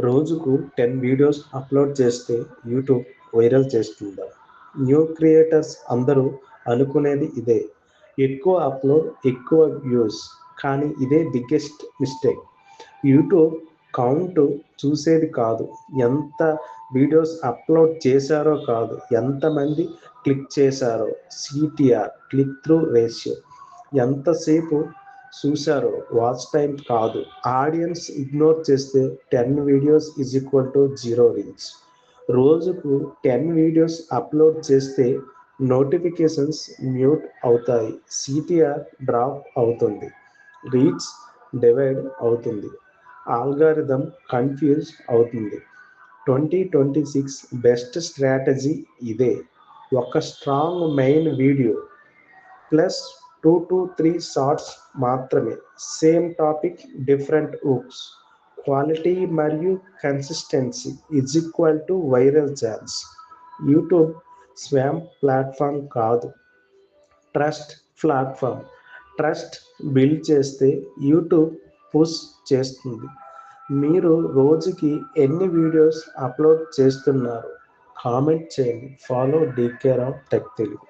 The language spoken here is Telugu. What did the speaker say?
రోజుకు 10 వీడియోస్ అప్లోడ్ చేస్తే యూట్యూబ్ వైరల్ చేస్తుందా? న్యూ క్రియేటర్స్ అందరూ అనుకునేది ఇదే. ఎక్కువ అప్లోడ్, ఎక్కువ వ్యూస్. కానీ ఇదే బిగ్గెస్ట్ మిస్టేక్. యూట్యూబ్ కౌంట్ చూసేది కాదు, ఎంత వీడియోస్ అప్లోడ్ చేశారో కాదు, ఎంతమంది క్లిక్ చేశారో, సిటిఆర్ క్లిక్ త్రూ రేషియో, ఎంతసేపు చూశారో, వాచ్ టైం కాదు. ఆడియన్స్ ఇగ్నోర్ చేస్తే 10 videos is equal to 0 reach. రోజుకు 10 వీడియోస్ అప్లోడ్ చేస్తే నోటిఫికేషన్స్ మ్యూట్ అవుతాయి, సిటిఆర్ డ్రాప్ అవుతుంది, రీచ్ డివైడ్ అవుతుంది, ఆల్గారిథం కన్ఫ్యూజ్ అవుతుంది. 2026 బెస్ట్ స్ట్రాటజీ ఇదే. ఒక strong main video plus 2 to 3 shorts మాత్రమే. Same topic, different hooks. Quality మరియు consistency is equal to viral chance. YouTube spam platform కాదు, ట్రస్ట్ ప్లాట్ఫామ్. ట్రస్ట్ బిల్డ్ చేస్తే యూట్యూబ్ పుష్ చేస్తుంది. మీరు రోజుకి ఎన్ని వీడియోస్ అప్లోడ్ చేస్తున్నారు? కామెంట్ చేయండి. Follow DK Rao tech Telugu.